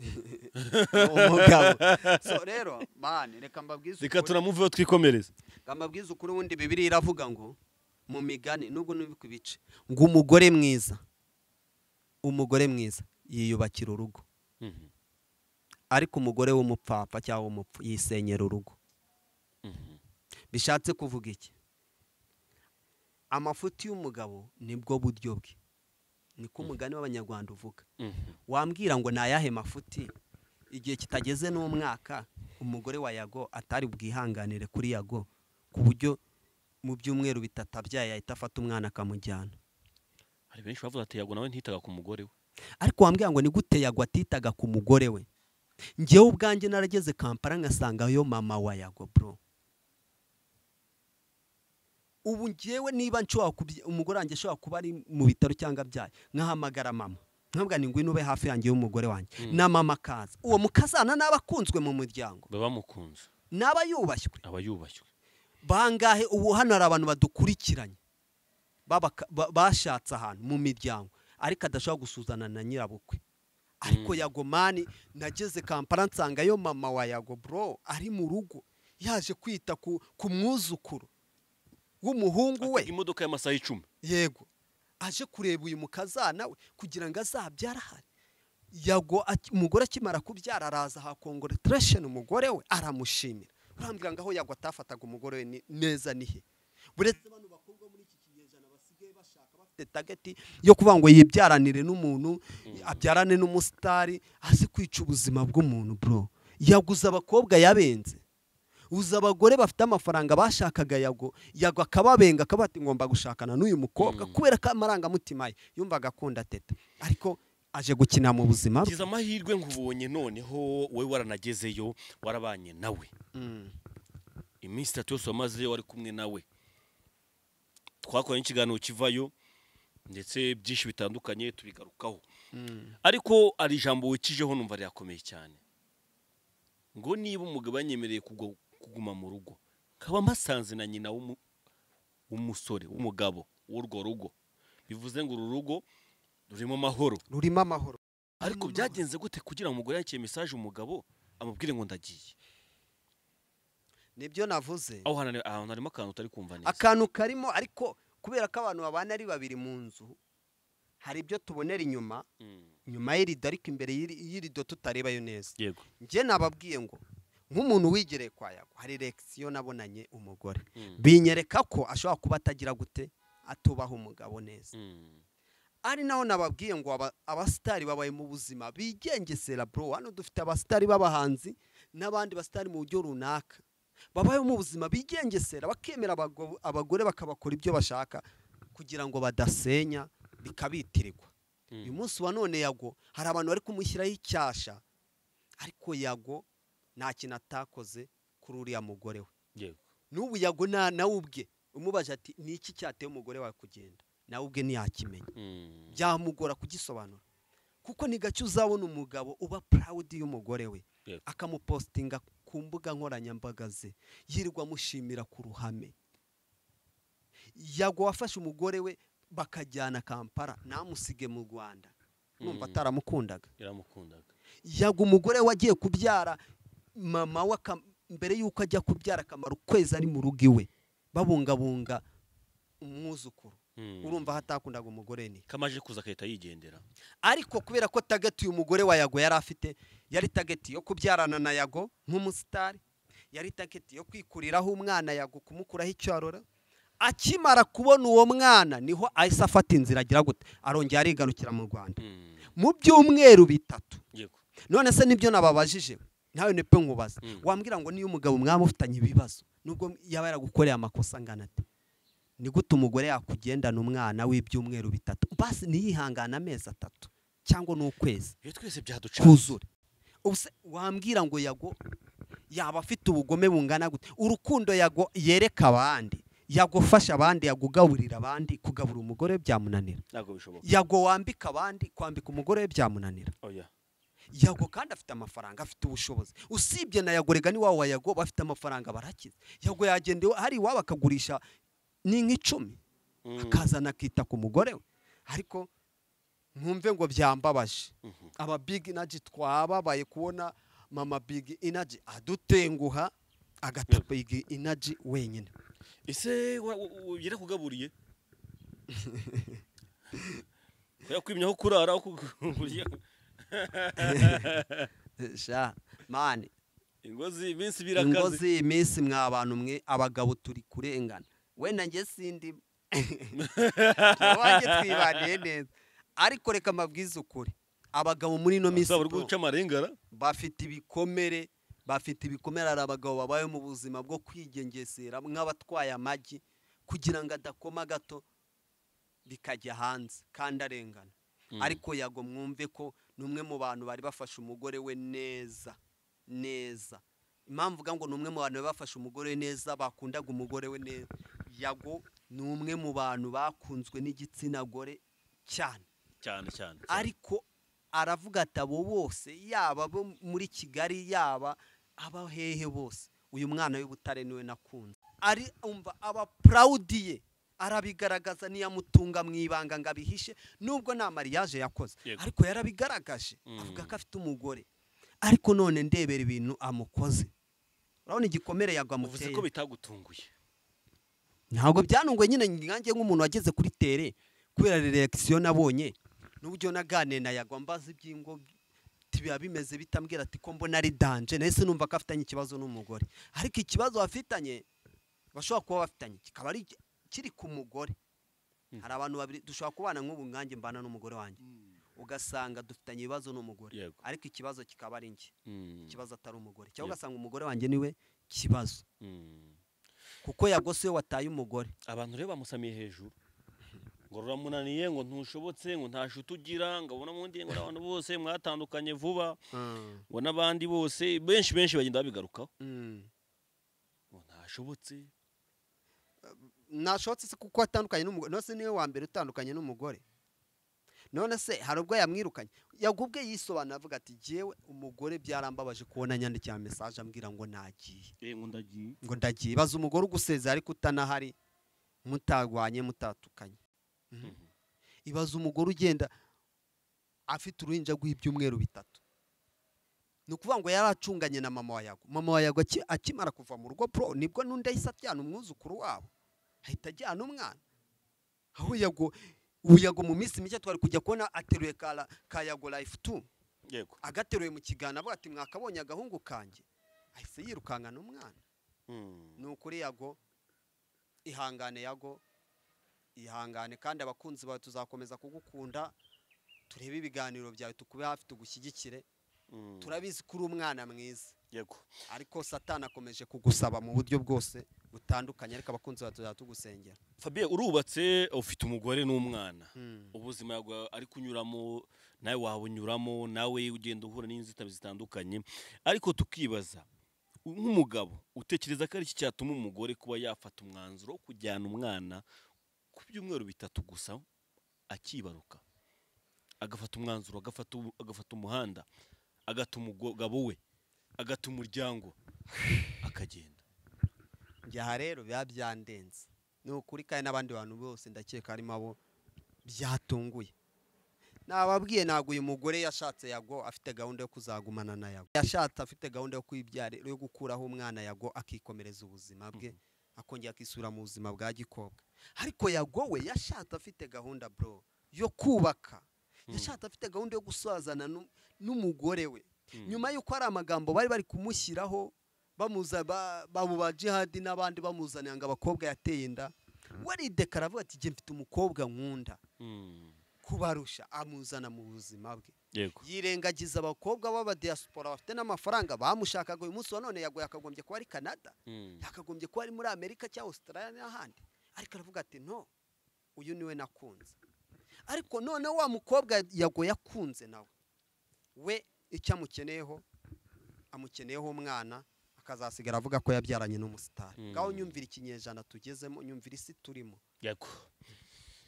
umugabo so rero mane reka mbabwize reka turamuveho twikomereza mbabwize ukuri wundi Bibiliya iravuga ngo mu migani nubwo nubikubice ngo umugore mwiza yiyubakira urugo ariko umugore w'umupfapfa cyangwa umupfu yisenyera urugo bishatse kuvuga iki amafuti y'umugabo nibwo buryo bwe niko umugani w'abanyarwanda uvuga wambwira ngo nayahe mafuti igihe kitageze n'umwaka umugore wa Yago atari bwihanganire kuri Yago ku buryo mu byumweru bitatabyaye ahita afata umwana akamujyana hari benshi bavuga ati Yago nawe ntitaga ku mugore we ariko wambwira ngo ni gute Yago atitaga ku mugore we njyewe ubwanjye narageze Kampala ngasanga yo mama wa Yago bro ubu njyewe niba nshobora umugore wanjye ashobora kuba ari mu bitaro cyangwa byaye nkahamagara mama nkabwa ni ngwino ube hafi yanjye y'umugore wanjye na mama kaza uwo mukazana n'abakunzwe mu muryango baba mukunze n'aba yubashywe bangahe ubu hano hari abantu badukurikiranye bashatse ahantu mu miryango ariko adashobora gusuzana na nyirabukwe ariko Yago mani nageze Kampala nsanga yo mama wa Yago bro ari mu rugo yaje kwita ku mwuzukuru w'umuhungu we imodoka y'amasaha 10 yego aje kureba uyu mukazana we kugira ngo azabyara hari Yago umugore akimara kubyara araza ha congratulation umugore we aramushimira urambwira ngaho Yago atafataga umugore we neza nihe buretse abantu bakobwa muri iki kigejana basigaye bashaka bafite target yo kuvuga ngo yibyaranire n'umuntu abyarane n'umusitari azi kwica ubuzima bw'umuntu bro yaguze abakobwa yabenze uza abagore bafite amafaranga bashakaga Yago akababenga akabati ngomba gushakana n'uyu mukobwa kubera ko amarangamutima ye yumvaga akunda teta ariko aje gukina mu buzima kiza amahirwe nkubonye noneho we waranagezeyo warabanye nawe iminsi 3 yose wamaze wari kumwe nawe twakoranye ikiganiro kivayo ndetse byinshi bitandukanye tubigarukaho ariko ari ijambo wikijeho numva ryakomeye cyane ngo niba umugabo yanyemereye kuguma mu rugo kaba masanze na nyina w'umusore w'umugabo w'urwo rugo bivuze ngo uru rugo rurimo amahoro ariko byagenze gute kugira ngo umugore yakire message umugabo amubwire ngo ndagiye nibyo navuze aho harimo akantu utari kumva neza akantu karimo ariko kubera ko abantu babana ari babiri mu nzu hari ibyo tubonera inyuma y'irido ariko imbere y'irido tutarebayo neza yego njye nababwiye ngo nk'umuntu wigereye kwa Yago hari reaction nabonanye umugore binyereka ko ashobora kuba atagira gute atubaho umugabo neza ari naho nababwiye ngo abasitari babaye mu buzima bigengesera bro hano dufite abasitari b'abahanzi n'abandi basitari mu buryo runaka babaye mu buzima bigengesera bakemera abagore bakabakora ibyo bashaka kugira ngo badasenya bikabitirirwa uyu munsi wa none Yago hari abantu bari kumushyiraho icyasha ariko Yago nta kintu atakoze kuri uriya mugore we yego n'ubu Yago nawe ubwe umubaje ati ni iki cyateye umugore wawe kugenda nawe ubwe ntiyakimenya byamugora kugisobanura kuko ni gake uzabona umugabo uba proud y'umugore we akamupostinga ku mbuga nkoranyambaga ze yirirwa amushimira ku ruhame Yago wafashe umugore we bakajyana Kampala namusige mu Rwanda numva ataramukundaga Yago umugore wagiye kubyara mama we mbere yuko ajya kubyara akamara ukwezi ari mu rugo iwe babungabunga umwuzukuru urumva hatakundaga umugore ni kamaje kuza akahita yigendera ariko kubera ko target uyu mugore wa Yago yari afite yari target yo kubyarana na Yago nk'umusitari yari target yo kwikuriraho umwana Yago kumukuraho icyarora akimara kubona uwo mwana niho ahise afata inzira agira gute arongera arigarukira mu Rwanda mu byumweru 3 yego none se nibyo nababajije ntawe nepe nkubaza wambwira ngo niyo umugabo mwamufitanye ibibazo nubwo yaba yaragukoreye amakosa ngana ate ni gute umugore yakugendana umwana w'ibyumweru bitatu basi niyihangana amezi 3 cyangwa n'ukwezi twese byaduca kuzure ubuse wambwira ngo Yago yaba afite ubugome bungana gute urukundo Yago yereka abandi yagufasha abandi yagugaburira abandi kugabura umugore byamunanira ntago bishoboka Yago wambika abandi kwambika umugore byamunanira oya Yago kandi afite amafaranga afite ubushobozi usibye na Yago rega ni wawe wa Yago bafite amafaranga barakize Yago yagendewe hari waba akagurisha n'inki10 akazana akita ku mugore we ariko nkumve ngo byambabaje aba big energy twababaye kubona mama big energy adutenguha agata big energy wenyine ese yere kugaburiye yakwimyaho kurara kurya sha mani ingozi iminsi birakaze ingozi iminsi mwa abantu mwe abagabo turi kurengana wenda nge sindi waje twibaniye neza ariko reka mabwiza ukuri abagabo muri no minsi guca amarengara bafite ibikomere ari abagabo babaye mu buzima bwo kwigengesera nk'abatwaye amagi kugira ngo adakoma gato bikajya hanze kandi arengana ariko Yago mwumve ko numwe mu bantu bari bafashe umugore we neza impamvu ngo numwe mu bantu bafashe umugore neza bakundaga umugore we neza Yago numwe mu bantu bakunzwe n'igitsina gore cyane ariko aravuga ati abo bose yaba bo muri Kigali yaba aba hehe bose uyu mwana w'Ibutare niwe nakunze ari umva aba proud ye arabigaragaza niyamutunga mwibanga ngabihishe nubwo na mariage yakoze ariko yarabigaragaje avuga ko afite umugore ariko none ndebera ibintu amukoze urabona igikomere Yago amuteye ko bitagutunguye ntabwo byanungwe nyine ngange nk'umuntu wageze kuri tere kubera reaction nabonye n'uburyo nagane na Yago mbaza ibyingo tibiya bimeze bitambwira ati ko mbona ari danger nese numva ko afitanye ikibazo n'umugore ariko ikibazo bafitanye bashobora kuba bafitanye kikaba ari kiri ku mugore hari abantu babiri dushobora kubana nk'ubu ngange mbana n'umugore wanjye ugasanga dufitanye ibibazo n'umugore ariko ikibazo kikaba ari nge ikibazo atari umugore cyangwa ugasanga umugore wanjye niwe kibazo kuko Yago se wataye umugore abantu reba bamusamiye hejuru ngo ruramunaniye ngo ntushobotse ngo ntashuti ugira ngo abona mundi ngo abantu bose mwatandukanye vuba ngo nabandi bose benshi bagenda babigarukaho ngo ntashobotse se kuko atandukanye n'umugore nose niwe wa mbere utandukanye n'umugore none se hari ubwo yamwirukanye yagubwe yisobanura avuga ati jewe umugore byarambabaje kubona nyandikira message ambwira ngo nagiye ngo ndagiye baza umugore ugusezera ariko utanahari mutagwanye mutatukanye ibaza umugore ugenda afite uruhinja rw'ibyumweru 3 nukuvuga ngo yaracunganye na mama wa Yago akimara kuva mu rugo bro nibwo nunde yisatjyana umwuzukuru wabo ahita ajyana umwana aho Yago mu minsi mike twari kujya kubona ateruye ka Yago life 2 yego agateruye mu kigana avuga ati mwakabonye agahungu kanje ahise yirukankana umwana nukuri Yago ihangane kandi abakunzi bawe tuzakomeza kugukunda turebe ibiganiro byawe tukube hafi tugushyigikire turabizi kuri umwana mwiza yego ariko Satani akomeje kugusaba mu buryo bwose butandukanye ariko abakunzi bawe tuzatugusengera Fabien urubatse ufite umugore n'umwana ubuzima Yago ari kunyuramo nawe wabunyuramo nawe ugenda uhura n'inzitizi zitandukanye ariko tukibaza nk'umugabo utekereza ko ari iki cyatuma umugore kuba yafata umwanzuro wo kujyana umwana ku byumweru 3 gusa akibaruka agafata umwanzuro agafata umuhanda agata umugabo we agata umuryango akagenda njya rero byandenze n'ukuri kandi n'abandi bantu bose ndakeka harimo abo byatunguye nababwiye ntabwo uyu mugore yashatse Yago afite gahunda yo kuzagumana na Yago yashatse afite gahunda yo kwibyara yo gukuraho umwana Yago akikomereza ubuzima bwe akongera akisura mu buzima bwa gikobwa ariko Yago we yashatse afite gahunda bro yo kubaka yashatse afite gahunda yo gusazana n'umugore we nyuma yuko ari amagambo bari kumushyiraho bamuza ba jihadi n'abandi bamuzanira ngo abakobwa yateye inda waridekara avuga ati je mfite umukobwa nkunda kubarusha amuzana mu buzima bwe yirengagiza abakobwa baba diaspora bafite n'amafaranga bamushakaga uyu munsi wa none Yago yakagombye kuba ari Canada yakagombye kuba ari muri Amerika cyangwa Australia n'ahandi ariko aravuga ati no uyu niwe nakunze. Ariko none wa mukobwa Yago yakunze nawe we icyo amukeneyeho umwana akazasigara avuga ko yabyaranye n'umusitari. Ngaho nyumvira ikinyejana tugezemo, nyumvira isi turimo.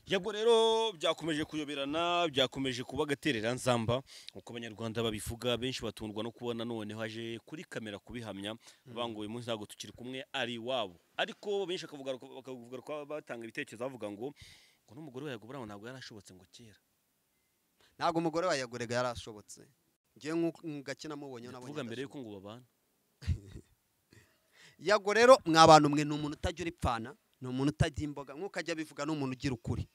Yago rero byakomeje kuyoberana, byakomeje kuba gaterera nzamba uko abanyarwanda babivuga. Benshi batundwa no kubona none haje kuri kamera kubihamya bango uyu munsi ntago tukiri kumwe ari wabo, ariko benshi bakavuga ko batanga ibitekerezo bavuga ngo n'umugore wa Yago Brown ntabwo yarashobotse ngo kera. Ntabwo umugore wa Yago rega yarashobotse. Ngiye ngake namubonye nabonye. Vuga mbere yuko ngo babana. Yago rero mwabantu mwe ni umuntu utagira ipfana, ni umuntu utagira imboga, nkuko ajya bivuga ni umuntu ugira ukuri.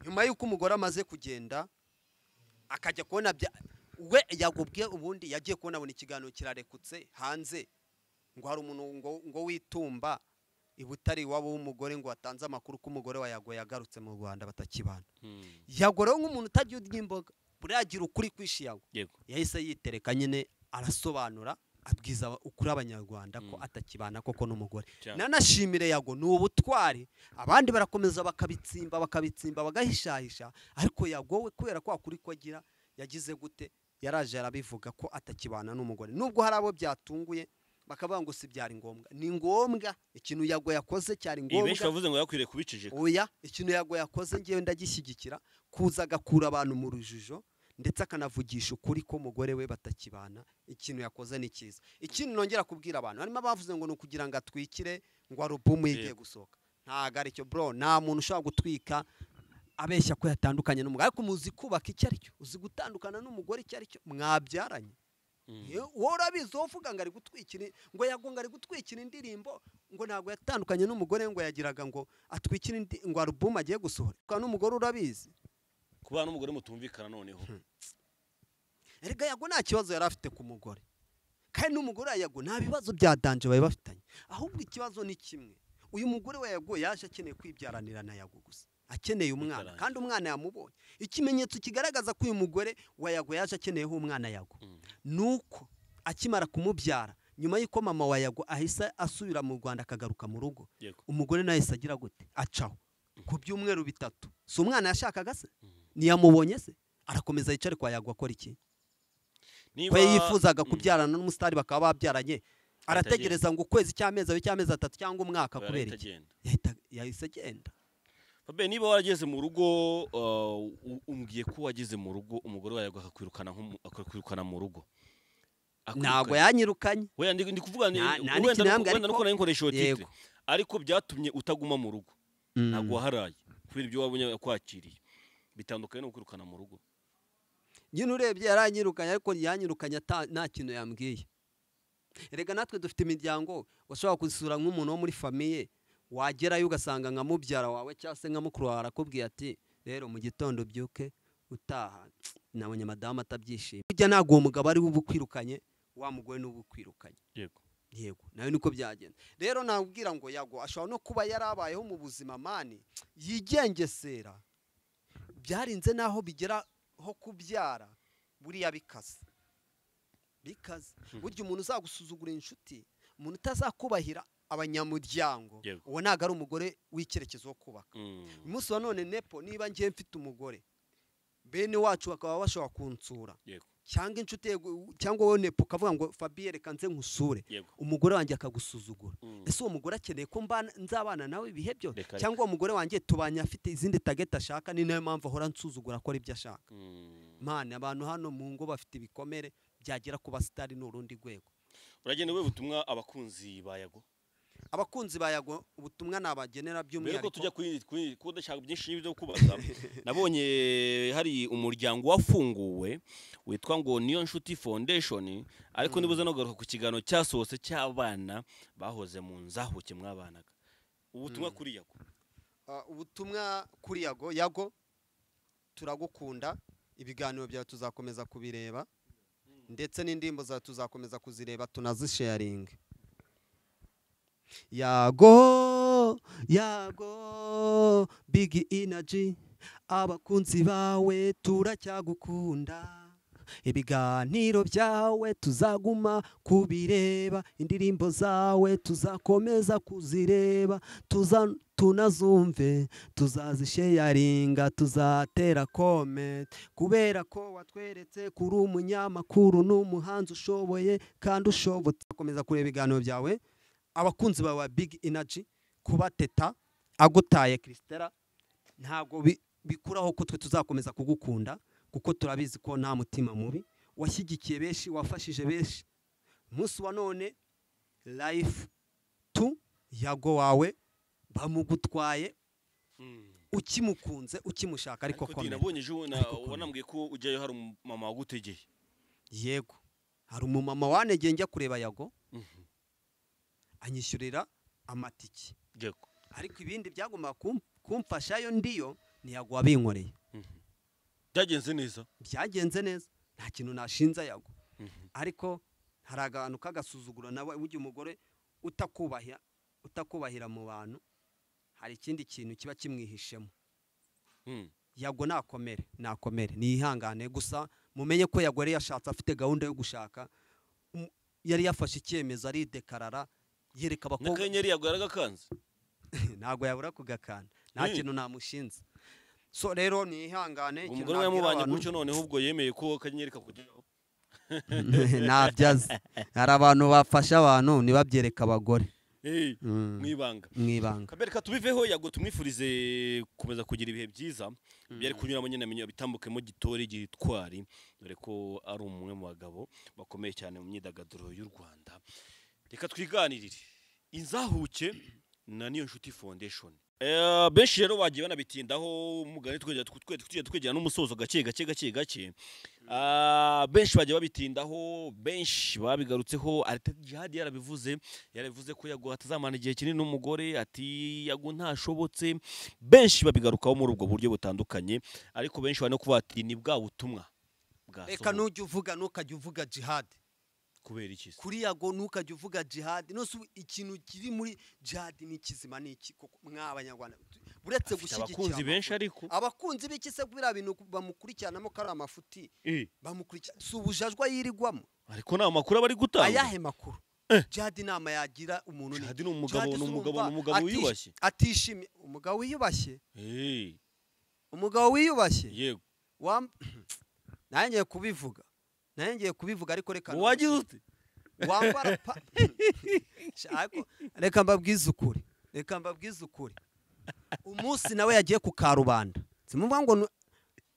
Nyuma yuko umugore amaze kugenda akajya kubona we yagubwiye ubundi yagiye kubona abona ikiganiro kirarekutse hanze ngo hari umuntu ngo witumba ibutari wabo w'umugore ngo watanze amakuru ko umugore wa Yago yagarutse mu Rwanda batakibana. Yago rero nk'umuntu utagira imboga buragira ukuri kwishi Yago yahise yitereka nyine arasobanura abwiza ukuri abanyarwanda ko atakibana koko n'umugore. Nanashimire Yago ni ubutwari, abandi barakomeza bakabitsimba bagahishahisha, ariko Yago we kubera ko akuri ko agira yagize gute yaraje arabivuga ko atakibana n'umugore. Nubwo hari abo byatunguye bakavuga ngo si byari ngombwa, ni ngombwa ikintu Yago yakoze cyari ngombwa. Benshi bavuze ngo yakwiriye kubicijeka. Oya, ikintu Yago yakoze ngiye ndagishyigikira, kuza agakura abantu mu rujijo ndetse akanavugisha ukuri ko umugore we batakibana. Ikintu yakoze ni cyiza. Ikintu nongera kubwira abantu, harimo abavuze ngo nukugira ngo atwikire ngo album igiye gusoka. Ntago ari cyo bro, nta muntu ushobora gutwika abeshya ko yatandukanye n'umugore, ariko muzi kubaka icyo aricyo, uzi gutandukana n'umugore icyo aricyo, mwabyaranye. Wowe urabizi uvuga ngo ari gutwikira ngo Yago ngo ari gutwikira indirimbo ngo ntago yatandukanye n'umugore ngo yagiraga ngo atwikira ngo album agiye gusohora. Kwa n'umugore urabizi kuba n'umugore mutumvikana noneho. Erega Yago nta kibazo yari afite ku mugore, kandi n'umugore wa Yago nta bibazo bya danje baye bafitanye, ahubwo ikibazo ni kimwe. Uyu mugore wa Yago yaje akeneye kwibyaranira na Yago gusa, akeneye umwana, kandi umwana yamubonye. Ikimenyetso kigaragaza ko uyu mugore wa Yago yaje akeneyeho umwana Yago nuko akimara kumubyara, nyuma y'uko mama wa Yago ahise asubira mu Rwanda akagaruka mu rugo, umugore nawe agira gute acaho ku byumweru bitatu. Si umwana yashakaga se? Niyamubonye se? Arakomeza yicare kwa Yago akora iki? Niba yifuzaga kubyarana n'umusitari bakaba babyaranye, arategereza ngo ukwezi cy'amezi atatu cyangwa umwaka kubera iki? Yahise agenda. Babe niba warageze mu rugo umbwiye ko wageze mu rugo umugore wa Yago akakwirukana mu rugo. Ntago yanyirukanye. We ndi kuvuga wenda nuko nayinkoresha titre, ariko byatumye utaguma mu rugo. Ntago waharaye kubera ibyo wabonye kwakiriye. Bitandukanye no kwirukana mu rugo. Nyine urebye yaranyirukanye, ariko yanyirukanye nta kintu yambwiye. Erega natwe dufite imiryango, washobora gusura nk'umuntu wo muri famille, wagerayo ugasanga nka mubyara wawe cyangwa se nka mukuru wawe arakubwiye ati rero mu gitondo byuke utaha, nabonye madamu atabyishimiye. Burya ntabwo uwo mugabo ari ubukwirukanye, wa mugore n'ubukwirukanye. Yego nawe niko byagenda. Rero nabwira ngo Yago ashobora no kuba yarabayeho mu buzima mani yigengesera, byarinze naho bigera ho kubyara buriya bikaze. Burya umuntu uzagusuzugura inshuti, umuntu utazakubahira abanyamuryango, uwo ntago ari umugore w'icyerekezo wo kubaka. Umunsi wa none Nepo, niba ngiye mfite umugore, bene wacu bakaba bashobora kunsura, cyangwa inshuti cyangwa wowe Nepo ukavuga ngo Fabien reka nze nkusure, umugore wanjye akagusuzugura. Ese uwo mugore akeneye ko nzabana nawe ibihe byo, cyangwa uwo mugore wanjye tubanye afite izindi target ashaka, ni nayo mpamvu ahora nsuzugura akora ibyo ashaka. Mane abantu hano mu ngo bafite ibikomere byagera ku basitari n'urundi rwego. Uragenda we butumwa abakunzi ba Yago? Abakunzi ba Yago ubutumwa nabagenera by'umwihariko. Mbere ko tujya kudashaka byinshi byo kubaza, nabonye hari umuryango wafunguwe witwa ngo Niyo Nshuti Foundation, ariko nibuze no garuka ku kigano cyasohotse cy'abana bahoze mu nzahuke mwabanaga. Ubutumwa kuri Yago? Ubutumwa kuri Yago turagukunda, ibiganiro byawe tuzakomeza kubireba, ndetse n'indimbo za tuzakomeza kuzireba tunazisharing. Yago big energy, abakunzi bawe turacyagukunda, ibiganiro byawe tuzaguma kubireba, indirimbo zawe tuzakomeza kuzireba, tunazumve tuzazisheyaringa tuzatera comment kubera ko watweretse kuri umunyamakuru n'umuhanzi ushoboye kandi ushobotse akomeza kureba ibiganiro byawe abakunzi bawe Big Energy kubateta agutaye Christella ntago bikuraho ko twe tuzakomeza kugukunda kuko turabizi ko nta mutima mubi washyigikiye benshi wafashije benshi umunsi wa none life to Yago wawe bamugutwaye ukimukunze ukimushaka ariko komera nabonye ejo wanambwiye ko ujyayo hari umumama wagutegeye yego hari umumama wanegeye njya kureba Yago anyishyurira amatiki yego ariko ibindi byagomba kumfashayo ndiyo ni Yago wabinkoreye byagenze neza nta kintu nashinza Yago ariko hari agantu kagasuzuguro nawe ujye umugore utakubahira mu bantu hari ikindi kintu kiba kimwihishemo Yago nakomere nihangane gusa mumenye ko Yago yari yashatse afite gahunda yo gushaka yari yafashe icyemezo ari dekarara yereka abakobwa n'akanyenyeri Yago yaragakanze ntago yabura kugakanda nta kintu namushinze so rero nihangane umugore we yamubanye gutyo noneho ubwo yemeye ko akanyenyeri kakugeraho nabyaze hari abantu bafasha abantu nibabyereka abagore mwibanga kabereka tubiveho Yago tumwifurize kumeza kugira ibihe byiza byari kunyura nyine amenyo bitambukemo gitori gitwari dore ko ari umwe mu bagabo bakomeye cyane mu myidagaduro y'u Rwanda reka twiganirire inzahuke na niyo nshuti foundation benshi rero bagiye banabitindaho umugani twegera n'umusozo gake benshi bagiye babitindaho benshi babigarutseho ati Jihad yarabivuze ko Yago atazamana igihe kinini n'umugore ati Yago ntashobotse benshi babigarukaho muri ubwo buryo butandukanye ariko benshi bano kuvuga ati ni bwa butumwa reka nujye uvuga nukajya uvuga Jihad kubera iki kuri Yago nukajya uvuga Jihad no ikintu kiri muri Jihad ni kizima ni iki mw'abanyarwanda buretse gushyigikira abakunzi benshi ariko abakunzi biki se kubira bintu bamukurikiranamo kari amafuti bamukurikirana subujajwa yirigwamo ariko nta makuru abari gutanga ayahe makuru Jihad inama yagira umuntu ni Jihad n'umugabo wiyubashye atishimye umugabo wiyubashye umugabo wiyubashye yego nanjye kubivuga ariko reka wagize ute wambara reka mbabwize ukuri umunsi nawe yagiye ku Karubanda simumva ngo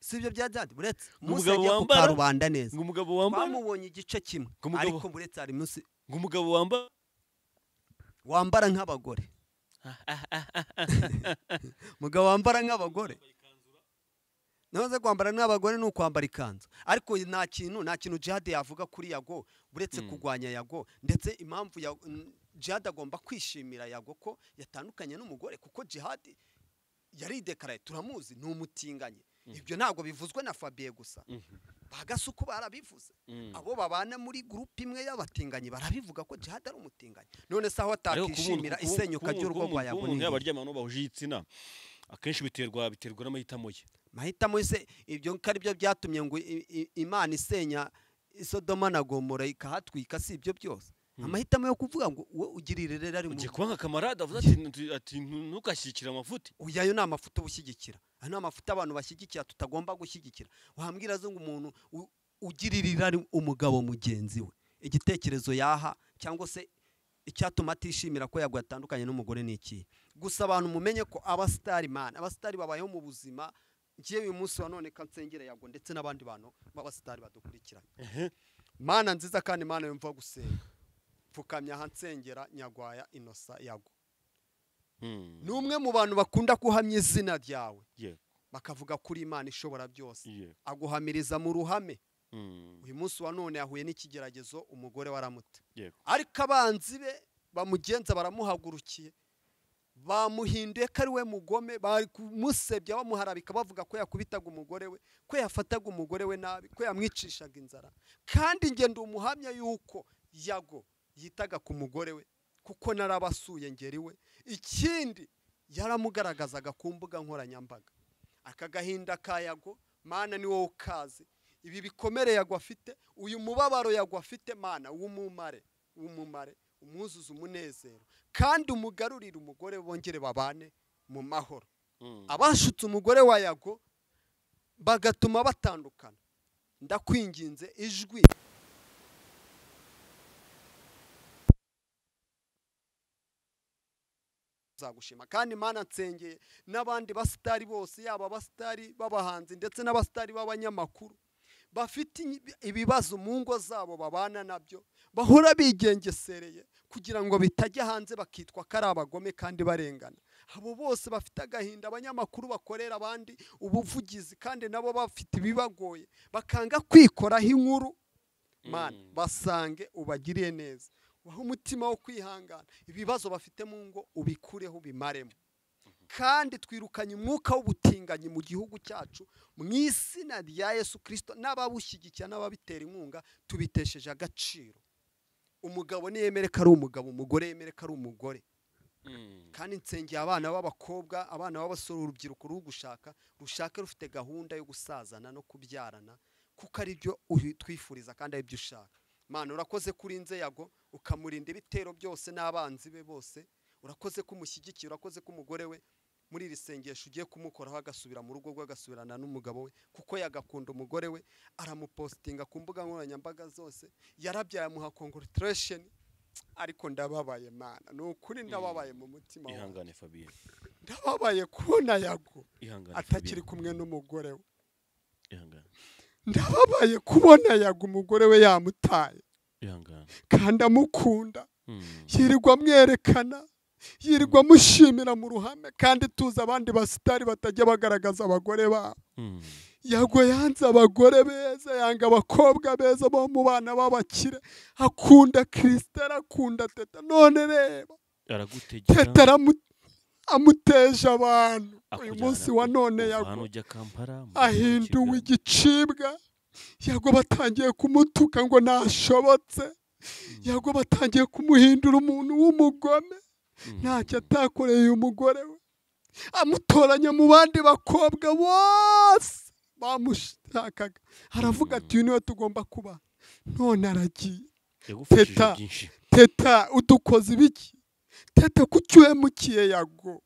sibyo byajyandi buretse umunsi yagiye ku Karubanda neza umugabo wambara bamubonye igice kimwe ariko buretse hari umunsi umugabo wambara nk'abagore umugabo wambara nk'abagore naze kwambara n'abagore no kwambara ikanzu ariko nta kintu Jihad yavuga kuri Yago buretse kugwanya Yago ndetse impamvu ya Jihad agomba kwishimira Yago ko yatandukanye n'umugore kuko Jihad yari dekaraye turamuzi ni umutinganye ibyo ntago bivuzwe na Fabien gusa bagasuko barabivuze abo babana muri groupe imwe y'abatinganye barabivuga ko Jihad ari umutinganye none se aho atakishimira isenyuka ry'urugo rwa Yago ni abaryama no bahuje igitsina akenshi biterwa n'amahitamo ye mahitamo se ibyo kari byo byatumye ngo Imana isenya Sodoma na Gomora ikahatwika si ibyo byose amahitamo yo kuvuga ngo we ugirire rero ari mu ugiye kuba nka kamarade avuze ati ntukashyikira amafuti uyayo ni amafuti ubushyigikira ano amafuti abantu bashyigikira tutagomba gushyigikira wambwira zo ngo umuntu ugiririra ari umugabo mugenzi we igitekerezo yaha cyangwa se icyatuma atishimira ko Yago yatandukanye n'umugore ni iki gusa abantu mumenye ko abasitari babayeho mu buzima ngiye uyu munsi wa none kansengera Yago ndetse n'abandi bantu b'abasitari badukurikirana Mana nziza kandi Mana yumva gusenga pfukamya hansengera Nyagwaya Innocent Yago numwe mu bantu bakunda kuhamya izina ryawe bakavuga kuri Imana ishobora byose aguhamiriza mu ruhame uyu munsi wa none yahuye n'ikigeragezo umugore waramuta ariko abanzi be bamugenza baramuhagurukiye bamuhinduye ko ari we mugome bari kumusebya bamuharabika bavuga ko yakubitaga umugore we ko yafataga umugore we nabi ko yamwicishaga inzara kandi ngende umuhamya yuko Yago yitaga ku mugore we kuko narabasuye ngeri we ikindi yaramugaragazaga ku mbuga nkoranyambaga akagahinda ka Yago Mana ni wowe ukazi ibi bikomere Yago afite uyu mubabaro Yago afite Mana w'umumare umwuzuza umunezero kandi umugarurira umugore bongere babane mu mahoro. Abashutse umugore wa Yago bagatuma batandukana, ndakwinginze ijwi zagushima. Kandi Imana nsengeye n'abandi basitari bose, yaba abasitari b'abahanzi ndetse n'abasitari b'abanyamakuru bafite ibibazo mu ngo zabo babana nabyo, bahora bigengesereye kugira ngo bitajya hanze bakitwa ko ari abagome kandi barengana. Abo bose bafite agahinda, abanyamakuru bakorera abandi ubuvugizi kandi nabo bafite ibibagoye, bakanga kwikoraho inkuru. Mana basange ubagiriye neza, waha umutima wo kwihangana, ibibazo bafite mu ngo ubikureho bimaremo. Kandi twirukanye umwuka w'ubutinganyi mu gihugu cyacu mu izina rya Yesu Kristo, n'ababushyigikira n'ababitera inkunga tubitesheje agaciro. Umugabo niyemere ko ari umugabo, umugore yemere ko ari umugore. Kandi nsengeye abana b'abakobwa, abana b'abasore, urubyiruko ruri gushaka, rushake rufite gahunda yo gusazana no kubyarana, kuko ari byo twifuriza kandi ari byo ushaka. Mana urakoze kurinze Yago, ukamurinda ibitero byose n'abanzi be bose. Urakoze kumushyigikira, urakoze ko umugore we muri iri sengesho ugiye kumukoraho agasubira mu rugo rwe, agasubirana n'umugabo we, kuko yagakunda umugore we, aramupostinga ku mbuga nkoranyambaga zose, yarabyaye amuha congratulation. Ariko ndababaye Mana, ni ukuri ndababaye mu mutima wawe. Ihangane Fabien, ndababaye kubona Yago Fabien. atakiri kumwe n'umugore we. Ihangane, ndababaye kubona Yago umugore we yamutaye ihangane. kandi amukunda, yirirwa amwerekana, yirirwa amushimira mu ruhame, kandi tuzi abandi basitari batajya bagaragaza abagore babo. Yago yanze abagore beza, yanga abakobwa beza bo mu bana b'abakire, akunda Christelle, akunda Teta. None reba Teta amuteje abantu. Uyu munsi wa none Yago ahinduwe igicibwa. Yago batangiye kumutuka ngo ntashobotse. Yago batangiye kumuhindura umuntu w'umugome, ntacyo atakoreye umugore we, amutoranya mu bandi bakobwa bose bamushakaga. Aravuga ati uyu niwe tugomba kuba. None aragiye. Teta udukoze ibiki? Teta kuki uhemukiye Yago?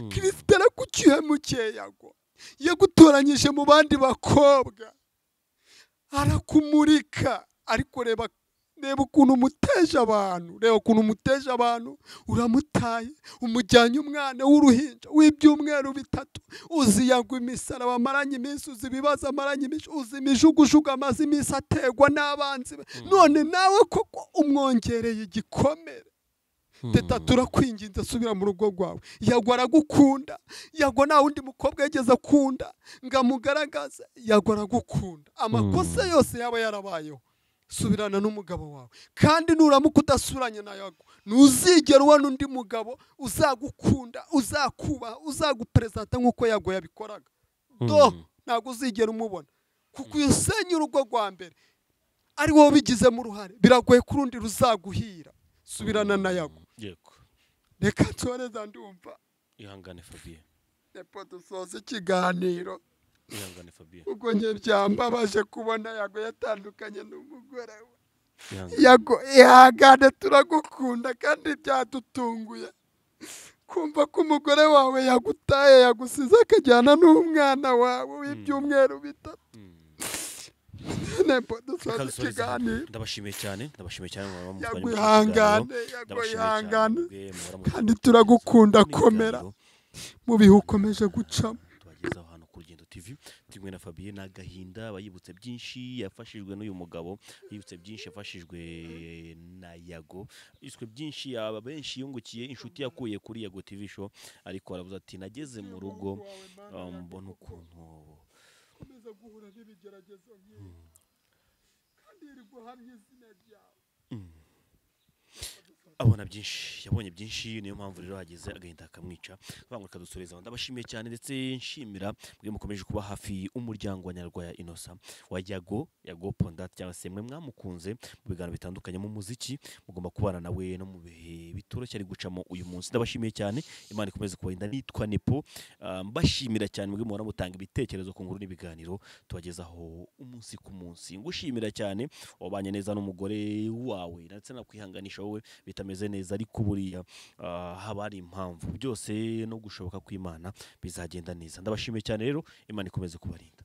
Christelle kuki uhemukiye Yago? Yagutoranyije mu bandi bakobwa, arakumurika. Ariko reba ukuntu umuteje abantu, reba ukuntu umuteje abantu. Uramutaye, umujyanye umwana w'uruhinja w'ibyumweru 3, uzi Yago imisaraba amaranye iminsi, uzi ibibazo amaranye iminsi, uzi imijugujugu amaze iminsi ategwa n'abanzi be. None nawe koko umwongereye igikomere. Teta turakwinginze subira mu rugo rwawe. Yago aragukunda. Yago nta wundi mukobwa yageze akunda ngo amugaragaze. Yago aragukunda. Amakosa yose yaba yarabayeho, subirana n'umugabo wawe. Kandi nuramuka udasubiranye na Yago, ntuzigera ubona undi mugabo uzagukunda, uzakubaha, uzagupresenta nk'uko Yago yabikoraga. Ntabwo uzigera umubona, kuko iyo usenya urugo rwa mbere ari wowe bigizemo uruhare, biragoye ko urundi ruzaguhira. Subirana na Yago. Yego. Reka nsoreza ndumva. Ihangane Fabien. Nepo dusoze ikiganiro. Ihangane Fabien. Ubwo nke byambabaje kubona Yago yatandukanye n'umugore we. Yago ihangane, turagukunda kandi byadutunguye kumva ko umugore wawe yagutaye, yagusize akajyana n'umwana wawe w'ibyumweru 3. Ndabashimiye cyane Yago ihangane kandi turagukunda. Komera mu bihe ukomeje gucamo. Tubagezaho hano ku Rugendo TV tumwe na Fabien. N'agahinda bayibutse byinshi yafashijwe n'uyu mugabo, yibutse byinshi yafashijwe na Yago, yiswe byinshi benshi yungukiye, inshuti yakuye kuri Yago TV show. Ariko aravuze ati nageze mu rugo mbona ukuntu komeza guhura n'ibigeragezo kandi iri guhamya izina ryawe. abona byinshi, yabonye byinshi, niyo mpamvu rero hageze agahinda akamwica. Banguka dusoreza. Ndabashimiye cyane ndetse nshimira mwe mukomeje kuba hafi umuryango wa Nyarwaya Innocent wa Yago Pondat, cyangwa se mwe mwamukunze mu biganiro bitandukanye mu muziki, mugomba kubana nawe no mu bihe bitoroshye ari gucamo uyu munsi. Ndabashimiye cyane, Imana ikomeze kubarinda. Nitwa Nepo, mbashimira cyane mwe muhora mutanga ibitekerezo ku nkuru n'ibiganiro tubagezaho umunsi ku munsi. Ngushimira cyane wabanye neza n'umugore wawe ndetse nakwihanganisha wowe bitameze neza ariko buriya haba hari impamvu byose no gushoboka kw'Imana bizagenda neza. Ndabashimiye cyane rero, Imana ikomeze kubarinda.